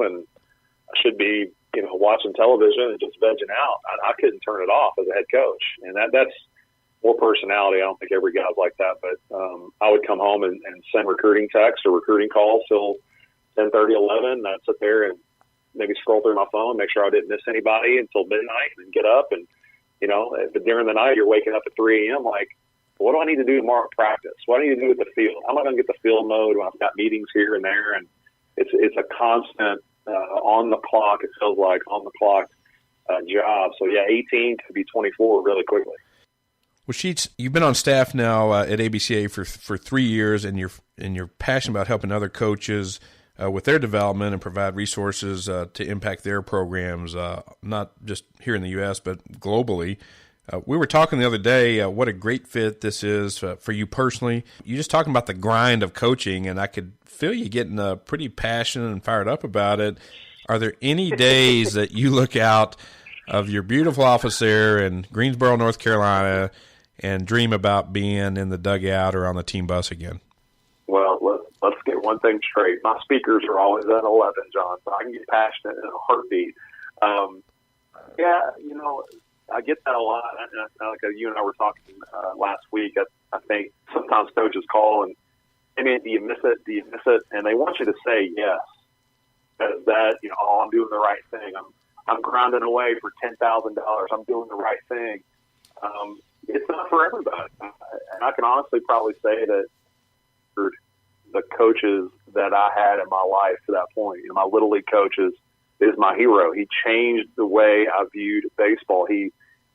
and I should be, watching television and just vegging out. I couldn't turn it off as a head coach. And that's more personality. I don't think every guy's like that, but I would come home and send recruiting texts or recruiting calls till 10:30, 11. I'd sit there and maybe scroll through my phone, make sure I didn't miss anybody until midnight, and get up. And, but during the night, you're waking up at 3 a.m. like, what do I need to do tomorrow at practice? What do I need to do with the field? How am I going to get the field mode when I've got meetings here and there? And it's a constant on the clock. It feels like on the clock job. So yeah, 18 to be 24 really quickly. Well, Sheets, you've been on staff now at ABCA for 3 years, and you're passionate about helping other coaches with their development and provide resources to impact their programs, not just here in the U.S. but globally. We were talking the other day what a great fit this is for you personally. You're just talking about the grind of coaching, and I could feel you getting pretty passionate and fired up about it. Are there any days that you look out of your beautiful office there in Greensboro, North Carolina, and dream about being in the dugout or on the team bus again? Well, let's get one thing straight. My speakers are always at 11, John, so I can get passionate in a heartbeat. I get that a lot. Like you and I were talking last week. I think sometimes coaches call and, hey, man, do you miss it? Do you miss it? And they want you to say yes. That I'm doing the right thing. I'm grinding away for $10,000. I'm doing the right thing. It's not for everybody. And I can honestly probably say that for the coaches that I had in my life to that point, my Little League coaches, is my hero. He changed the way I viewed baseball. He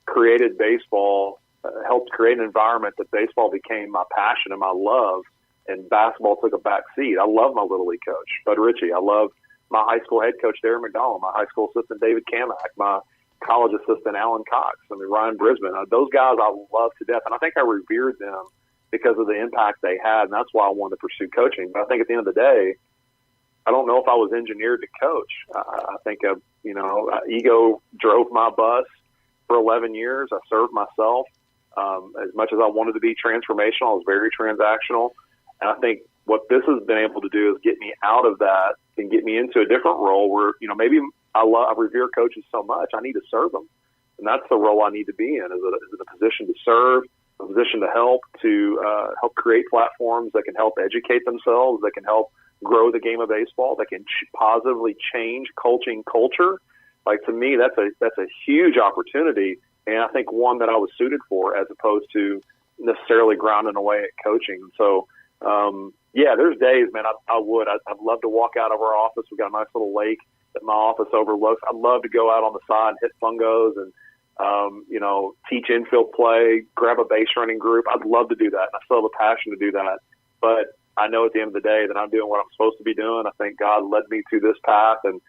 created baseball, helped create an environment that baseball became my passion and my love, and basketball took a back seat. I love my Little League coach, Bud Ritchie. I love my high school head coach, Darren McDonald, my high school assistant, David Kamak, my college assistant, Alan Cox, Ryan Brisbane. Those guys I love to death, and I think I revered them because of the impact they had, and that's why I wanted to pursue coaching. But I think at the end of the day, I don't know if I was engineered to coach. I think, ego drove my bus for 11 years. I served myself. As much as I wanted to be transformational, I was very transactional. And I think what this has been able to do is get me out of that and get me into a different role where, maybe I revere coaches so much, I need to serve them. And that's the role I need to be in, is a position to serve, a position to help create platforms that can help educate themselves, that can help grow the game of baseball, that can positively change coaching culture. Like, to me, that's a huge opportunity, and I think one that I was suited for, as opposed to necessarily grinding away at coaching. So, there's days, man, I'd love to walk out of our office. We've got a nice little lake that my office overlooks. I'd love to go out on the side and hit fungos and, teach infield play, grab a base running group. I'd love to do that. I still have a passion to do that. But I know at the end of the day that I'm doing what I'm supposed to be doing. I think God led me to this path, and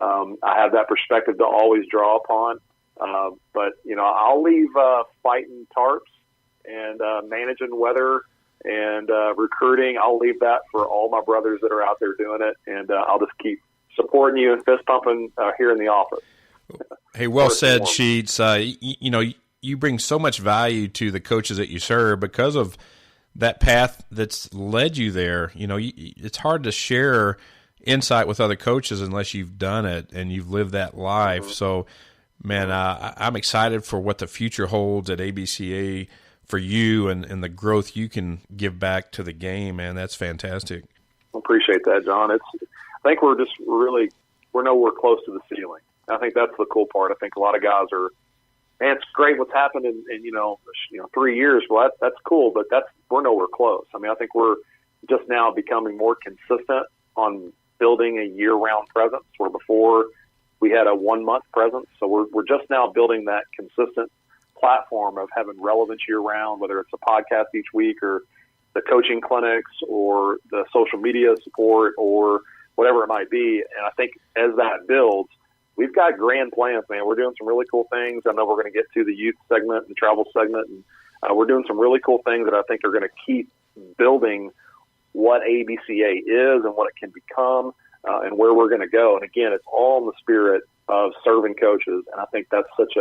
I have that perspective to always draw upon. But I'll leave fighting tarps and managing weather and recruiting. I'll leave that for all my brothers that are out there doing it, and I'll just keep supporting you and fist pumping here in the office. Hey, well said, Sheets. You bring so much value to the coaches that you serve because of that path that's led you there. It's hard to share insight with other coaches unless you've done it and you've lived that life. Mm-hmm. So, man, I'm excited for what the future holds at ABCA for you and the growth you can give back to the game, man. That's fantastic. I appreciate that, John. I think we're nowhere close to the ceiling. I think that's the cool part. I think a lot of guys are, man, it's great what's happened in 3 years. Well, that's cool, but we're nowhere close. I mean, I think we're just now becoming more consistent on building a year-round presence, where before we had a 1-month presence. So we're just now building that consistent platform of having relevance year-round, whether it's a podcast each week or the coaching clinics or the social media support or whatever it might be. And I think as that builds, we've got grand plans, man. We're doing some really cool things. I know we're going to get to the youth segment and the travel segment, and we're doing some really cool things that I think are going to keep building what ABCA is and what it can become and where we're going to go. And again, it's all in the spirit of serving coaches. And I think that's such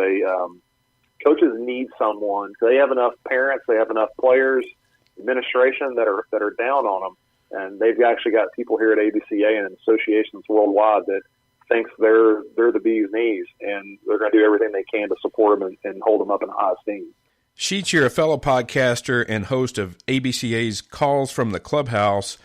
coaches need someone. They have enough parents, they have enough players, administration that are down on them. And they've actually got people here at ABCA and associations worldwide that thinks they're the bee's knees, and they're going to do everything they can to support them and hold them up in high esteem. Sheets, you're a fellow podcaster and host of ABCA's Calls from the Clubhouse.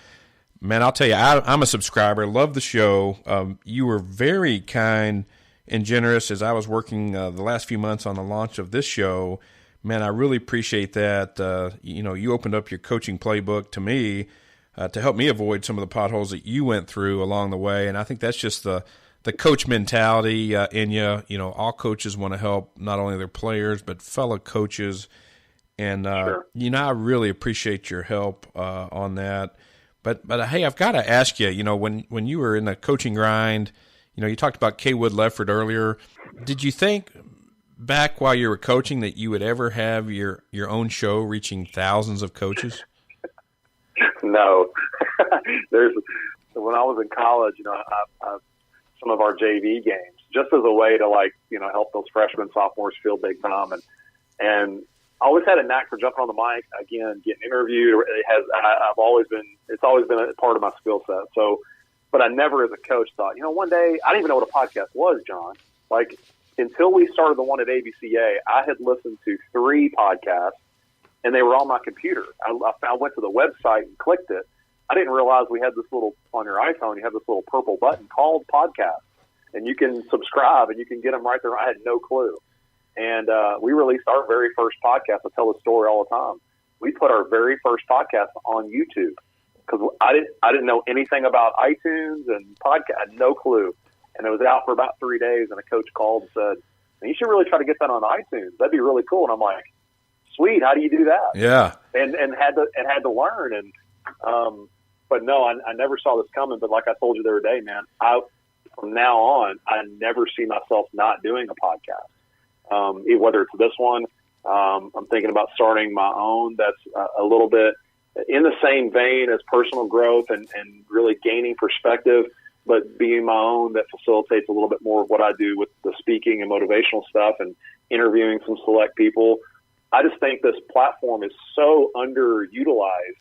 Man, I'll tell you, I'm a subscriber, love the show. You were very kind and generous as I was working the last few months on the launch of this show. Man, I really appreciate that. You opened up your coaching playbook to me to help me avoid some of the potholes that you went through along the way, and I think that's just the coach mentality in you. You know, all coaches want to help not only their players but fellow coaches, and Sure. I really appreciate your help on that. But hey, I've got to ask you, when you were in the coaching grind, you talked about K. Wood Lefford earlier. Did you think back while you were coaching that you would ever have your own show reaching thousands of coaches? No. When I was in college, I some of our JV games just as a way to help those freshmen, sophomores feel big time, and I always had a knack for jumping on the mic, again, getting interviewed. It's always been a part of my skill set. So, but I never as a coach thought, one day, I didn't even know what a podcast was, John. Until we started the one at ABCA, I had listened to 3 podcasts and they were on my computer. I went to the website and clicked it. I didn't realize we had this little, on your iPhone, you have this little purple button called podcast, and you can subscribe and you can get them right there. I had no clue. And we released our very first podcast. I tell the story all the time. We put our very first podcast on YouTube because I didn't know anything about iTunes and podcast. I had no clue. And it was out for about 3 days, and a coach called and said, "You should really try to get that on iTunes. That'd be really cool." And I'm like, "Sweet, how do you do that?" Yeah. And had to learn. And but no, I never saw this coming. But like I told you the other day, man, from now on, I never see myself not doing a podcast. Whether it's this one, I'm thinking about starting my own that's a little bit in the same vein as personal growth and really gaining perspective, but being my own that facilitates a little bit more of what I do with the speaking and motivational stuff and interviewing some select people. I just think this platform is so underutilized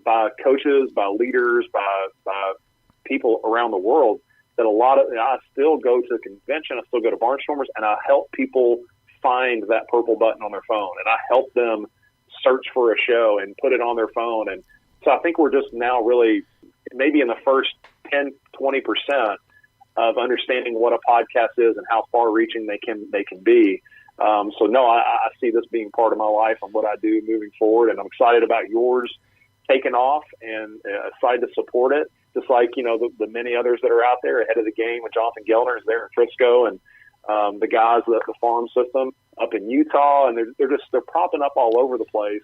by coaches, by leaders, by people around the world, that I still go to a convention, I still go to Barnstormers, and I help people find that purple button on their phone, and I help them search for a show and put it on their phone. And so I think we're just now really maybe in the first 10, 20% of understanding what a podcast is and how far-reaching they can be. So no, I see this being part of my life and what I do moving forward, and I'm excited about yours taking off and excited to support it. Just like, the many others that are out there ahead of the game with Jonathan Gellner is there in Frisco, and the guys at the farm system up in Utah, and they're popping up all over the place.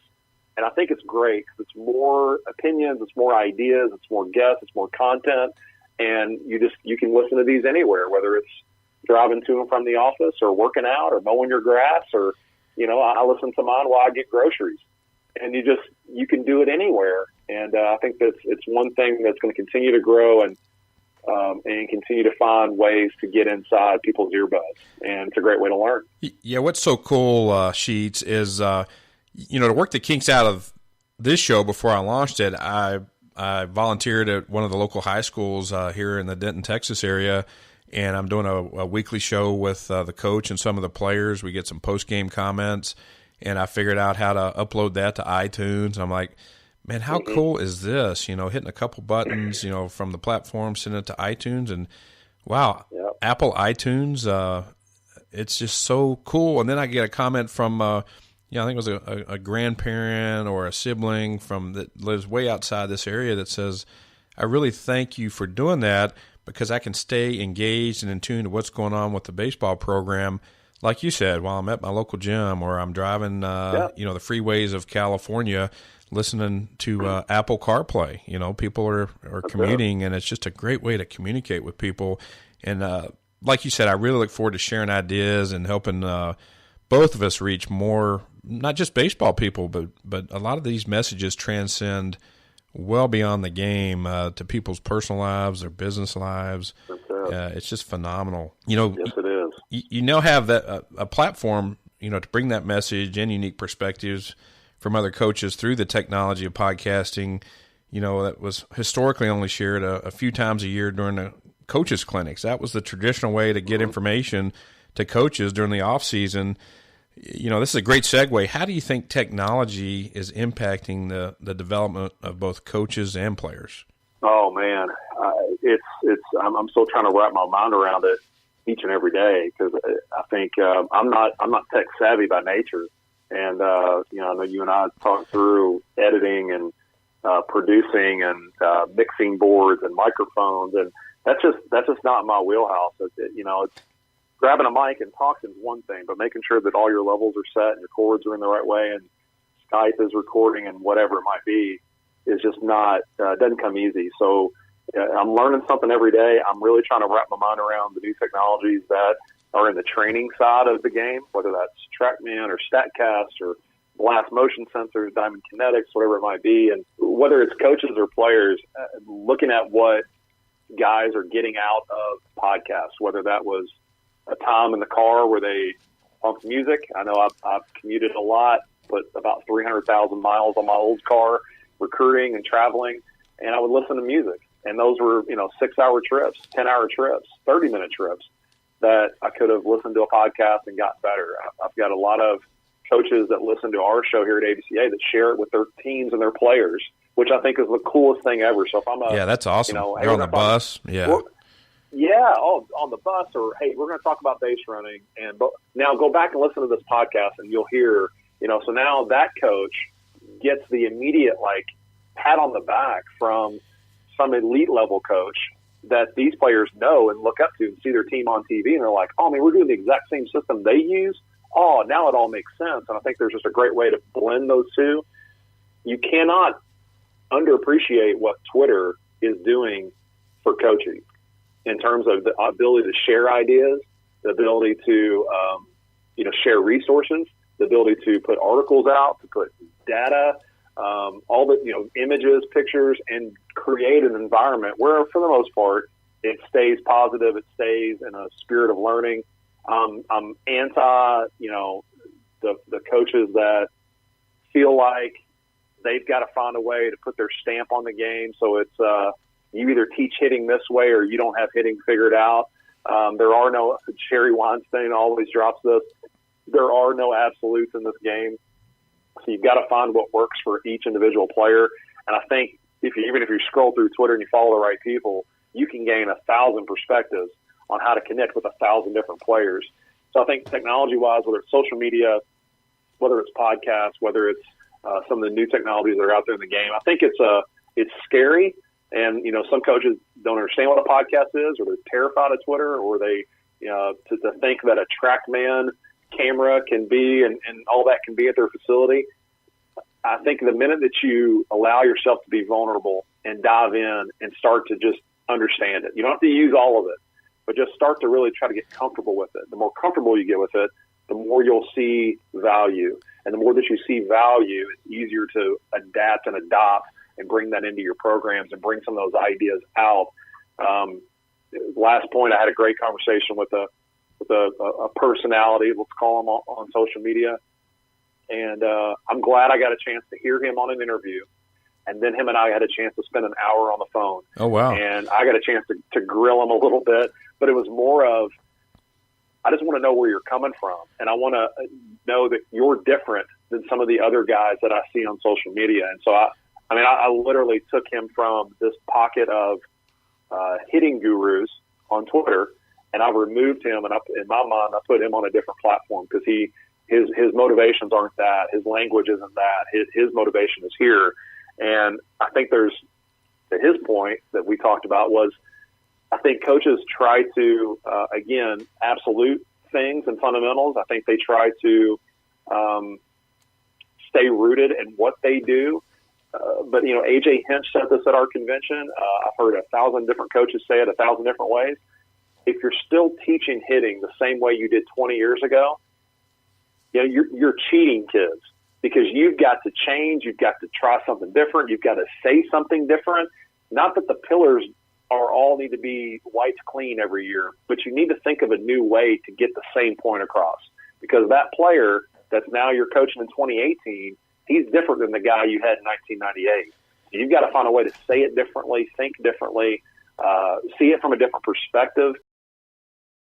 And I think it's great because it's more opinions, it's more ideas, it's more guests, it's more content, and you can listen to these anywhere, whether it's driving to and from the office or working out or mowing your grass, or I listen to mine while I get groceries. And you can do it anywhere. And I think it's one thing that's going to continue to grow and continue to find ways to get inside people's earbuds. And it's a great way to learn. Yeah, what's so cool, Sheets, is, to work the kinks out of this show before I launched it, I volunteered at one of the local high schools here in the Denton, Texas area, and I'm doing a weekly show with the coach and some of the players. We get some post-game comments. And I figured out how to upload that to iTunes. And I'm like, man, how cool is this? Hitting a couple buttons, from the platform, sending it to iTunes. And wow, yep. Apple iTunes, it's just so cool. And then I get a comment from, I think it was a grandparent or a sibling that lives way outside this area that says, "I really thank you for doing that because I can stay engaged and in tune to what's going on with the baseball program. Like you said, while I'm at my local gym or I'm driving, the freeways of California, listening to Apple CarPlay. People are commuting, and it's just a great way to communicate with people. And like you said, I really look forward to sharing ideas and helping both of us reach more, not just baseball people, but a lot of these messages transcend well beyond the game to people's personal lives, their business lives. It's just phenomenal. Yes, it is. You now have that a platform, to bring that message and unique perspectives from other coaches through the technology of podcasting, that was historically only shared a few times a year during the coaches clinics. That was the traditional way to get information to coaches during the off season. This is a great segue. How do you think technology is impacting the development of both coaches and players? Oh man, I'm still trying to wrap my mind around it each and every day, because I think I'm not tech savvy by nature, and I know you and I talked through editing and producing and mixing boards and microphones, and that's just not my wheelhouse. It's grabbing a mic and talking is one thing, but making sure that all your levels are set and your chords are in the right way and Skype is recording and whatever it might be is just not, doesn't come easy. So I'm learning something every day. I'm really trying to wrap my mind around the new technologies that are in the training side of the game, whether that's TrackMan or StatCast or blast motion sensors, Diamond Kinetics, whatever it might be. And whether it's coaches or players, looking at what guys are getting out of podcasts, whether that was a time in the car where they pumped music. I know I've commuted a lot, put about 300,000 miles on my old car, recruiting and traveling, and I would listen to music. And those were, 6-hour trips, 10-hour trips, 30-minute trips that I could have listened to a podcast and got better. I've got a lot of coaches that listen to our show here at ABCA that share it with their teams and their players, which I think is the coolest thing ever. So if I'm that's awesome. They're on the bus. On the bus, or hey, we're going to talk about base running, but now go back and listen to this podcast, and you'll hear, so now that coach gets the immediate pat on the back from some elite level coach that these players know and look up to and see their team on TV, and they're like, oh man, we're doing the exact same system they use. Oh, now it all makes sense. And I think there's just a great way to blend those two. You cannot underappreciate what Twitter is doing for coaching in terms of the ability to share ideas, the ability to, share resources, the ability to put articles out, to put data, all the, images, pictures, and create an environment where, for the most part, it stays positive, it stays in a spirit of learning. I'm anti, the coaches that feel like they've got to find a way to put their stamp on the game. So it's, you either teach hitting this way or you don't have hitting figured out. There are no, Sherry Weinstein always drops this, there are no absolutes in this game. So you've got to find what works for each individual player. And I think even if you scroll through Twitter and you follow the right people, you can gain 1,000 perspectives on how to connect with 1,000 different players. So I think technology-wise, whether it's social media, whether it's podcasts, whether it's some of the new technologies that are out there in the game, I think it's scary. And, some coaches don't understand what a podcast is, or they're terrified of Twitter, or they, to think that a TrackMan camera can be and all that can be at their facility. I think the minute that you allow yourself to be vulnerable and dive in and start to just understand it, you don't have to use all of it, but just start to really try to get comfortable with it. The more comfortable you get with it, the more you'll see value. And the more that you see value, it's easier to adapt and adopt and bring that into your programs and bring some of those ideas out. Last point, I had a great conversation with a personality, let's call him, on social media. And I'm glad I got a chance to hear him on an interview. And then him and I had a chance to spend an hour on the phone. Oh, wow. And I got a chance to grill him a little bit. But it was more of, I just want to know where you're coming from. And I want to know that you're different than some of the other guys that I see on social media. And so, I literally took him from this pocket of hitting gurus on Twitter, and I removed him, and in my mind, I put him on a different platform because his motivations aren't that. His language isn't that. His motivation is here. And I think to his point that we talked about was, I think coaches try to, again, absolute things and fundamentals. I think they try to stay rooted in what they do. But, A.J. Hinch said this at our convention. I've heard 1,000 different coaches say it 1,000 different ways. If you're still teaching hitting the same way you did 20 years ago, you're cheating kids, because you've got to change. You've got to try something different. You've got to say something different. Not that the pillars all need to be wiped clean every year, but you need to think of a new way to get the same point across, because that player that's now you're coaching in 2018, he's different than the guy you had in 1998. You've got to find a way to say it differently, think differently, see it from a different perspective.